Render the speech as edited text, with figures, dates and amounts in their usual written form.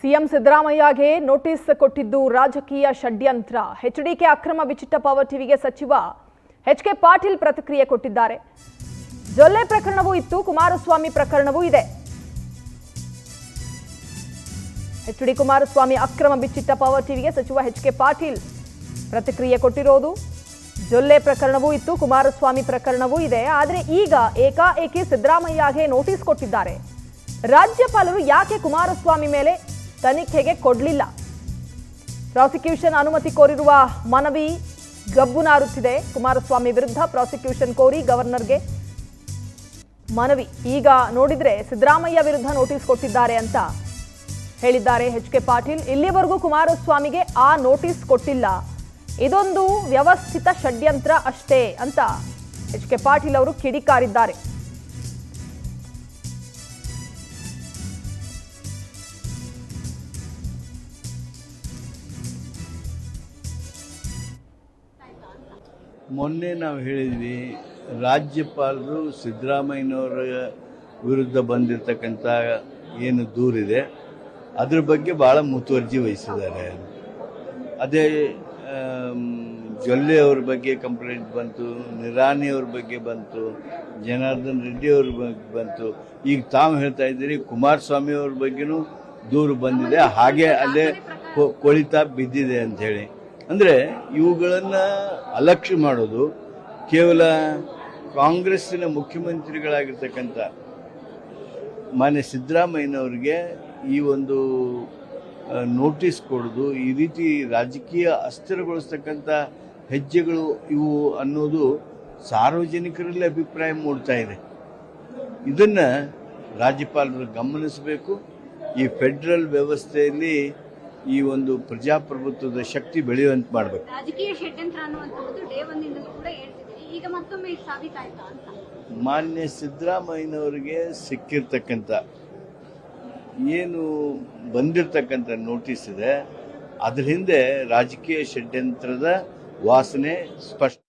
CM ಸಿದ್ದರಾಮಯ್ಯಗೆ notice ಕೊಟ್ಟಿದ್ದು ರಾಜಕೀಯ ಷಡ್ಯಂತ್ರ. ಎಚ್ಡಿಕೆ ಅಕ್ರಮ ವಿಚಿಟ್ಟ ಪವರ್ ಟಿವಿಗೆ ಸಚಿವ ಎಚ್.ಕೆ. ಪಾಟೀಲ್ ಪ್ರತಿಕ್ರಿಯೆ ಕೊಟ್ಟಿದ್ದಾರೆ. ಜೊಲ್ಲೆ ಪ್ರಕರಣವೂ ಇತ್ತು, ಕುಮಾರಸ್ವಾಮಿ ಪ್ರಕರಣವೂ ಇದೆ. ಎಚ್.ಡಿ. ಕುಮಾರಸ್ವಾಮಿ ಅಕ್ರಮ ಬಿಚ್ಚಿಟ್ಟ ಪವರ್ ಟಿವಿಗೆ ಸಚಿವ ಎಚ್.ಕೆ. ಪಾಟೀಲ್ ಪ್ರತಿಕ್ರಿಯೆ ಕೊಟ್ಟಿರೋದು. ಜೊಲ್ಲೆ ಪ್ರಕರಣವೂ ಇತ್ತು, ಕುಮಾರಸ್ವಾಮಿ ಪ್ರಕರಣವೂ ಇದೆ. ಆದರೆ ಈಗ ಏಕಾಏಕಿ ಸಿದ್ದರಾಮಯ್ಯಗೆ ನೋಟಿಸ್ ಕೊಟ್ಟಿದ್ದಾರೆ. ರಾಜ್ಯಪಾಲರು ಯಾಕೆ ಕುಮಾರಸ್ವಾಮಿ ಮೇಲೆ ತನಿಖೆಗೆ ಕೊಡಲಿಲ್ಲ? ಪ್ರಾಸಿಕ್ಯೂಷನ್ ಅನುಮತಿ ಕೋರಿರುವ ಮನವಿ ಗಬ್ಬು ನಾರುತ್ತಿದೆ. ಕುಮಾರಸ್ವಾಮಿ ವಿರುದ್ಧ ಪ್ರಾಸಿಕ್ಯೂಷನ್ ಕೋರಿ ಗವರ್ನರ್ಗೆ ಮನವಿ. ಈಗ ನೋಡಿದ್ರೆ ಸಿದ್ದರಾಮಯ್ಯ ವಿರುದ್ಧ ನೋಟಿಸ್ ಕೊಟ್ಟಿದ್ದಾರೆ ಅಂತ ಹೇಳಿದ್ದಾರೆ ಎಚ್.ಕೆ. ಪಾಟೀಲ್. ಇಲ್ಲಿವರೆಗೂ ಕುಮಾರಸ್ವಾಮಿಗೆ ಆ ನೋಟಿಸ್ ಕೊಟ್ಟಿಲ್ಲ, ಇದೊಂದು ವ್ಯವಸ್ಥಿತ ಷಡ್ಯಂತ್ರ ಅಷ್ಟೇ ಅಂತ ಎಚ್.ಕೆ. ಪಾಟೀಲ್ ಅವರು ಕಿಡಿಕಾರಿದ್ದಾರೆ. ಮೊನ್ನೆ ನಾವು ಹೇಳಿದ್ವಿ, ರಾಜ್ಯಪಾಲರು ಸಿದ್ದರಾಮಯ್ಯನವರ ವಿರುದ್ಧ ಬಂದಿರತಕ್ಕಂಥ ಏನು ದೂರಿದೆ ಅದ್ರ ಬಗ್ಗೆ ಭಾಳ ಮುತುವರ್ಜಿ ವಹಿಸಿದ್ದಾರೆ. ಅದೇ ಜೊಲ್ಲೆ ಅವ್ರ ಬಗ್ಗೆ ಕಂಪ್ಲೇಂಟ್ ಬಂತು, ನಿರಾಣಿ ಅವ್ರ ಬಗ್ಗೆ ಬಂತು, ಜನಾರ್ದನ್ ರೆಡ್ಡಿ ಅವ್ರ ಬಗ್ಗೆ ಬಂತು. ಈಗ ತಾವು ಹೇಳ್ತಾ ಇದ್ದೀರಿ ಕುಮಾರಸ್ವಾಮಿ ಅವ್ರ ಬಗ್ಗೆನೂ ದೂರು ಬಂದಿದೆ, ಹಾಗೆ ಅಲ್ಲೇ ಕೊಳಿತಾ ಬಿದ್ದಿದೆ ಅಂಥೇಳಿ. ಅಂದರೆ ಇವುಗಳನ್ನು ಅಲಕ್ಷ್ಯ ಮಾಡೋದು ಕೇವಲ ಕಾಂಗ್ರೆಸ್ಸಿನ ಮುಖ್ಯಮಂತ್ರಿಗಳಾಗಿರ್ತಕ್ಕಂಥ ಮಾನ್ಯ ಸಿದ್ದರಾಮಯ್ಯನವ್ರಿಗೆ ಈ ಒಂದು ನೋಟಿಸ್ ಕೊಡೋದು, ಈ ರೀತಿ ರಾಜಕೀಯ ಅಸ್ಥಿರಗೊಳಿಸ್ತಕ್ಕಂಥ ಹೆಜ್ಜೆಗಳು ಇವು ಅನ್ನೋದು ಸಾರ್ವಜನಿಕರಲ್ಲಿ ಅಭಿಪ್ರಾಯ ಮೂಡ್ತಾ ಇದೆ. ಇದನ್ನು ರಾಜ್ಯಪಾಲರು ಗಮನಿಸಬೇಕು. ಈ ಫೆಡರಲ್ ವ್ಯವಸ್ಥೆಯಲ್ಲಿ ಈ ಒಂದು ಪ್ರಜಾಪ್ರಭುತ್ವದ ಶಕ್ತಿ ಬೆಳೆಯುವಂತೆ ಮಾಡಬೇಕು. ರಾಜಕೀಯ ಷಡ್ಯಂತ್ರ ಅನ್ನುವಂಥದ್ದು ಡೇ ಒಂದಿಂದಲೂ ಕೂಡ ಹೇಳ್ತಿದ್ದೀರಿ, ಈಗ ಮತ್ತೊಮ್ಮೆ ಸಾಬೀತಾಯ್ತಾ ಅಂತ? ಮಾನ್ಯ ಸಿದ್ದರಾಮಯ್ಯನವರಿಗೆ ಸಿಕ್ಕಿರ್ತಕ್ಕಂಥ ಏನು ಬಂದಿರತಕ್ಕಂಥ ನೋಟಿಸ್ ಇದೆ, ಅದ್ರ ಹಿಂದೆ ರಾಜಕೀಯ ಷಡ್ಯಂತ್ರದ ವಾಸನೆ ಸ್ಪಷ್ಟ.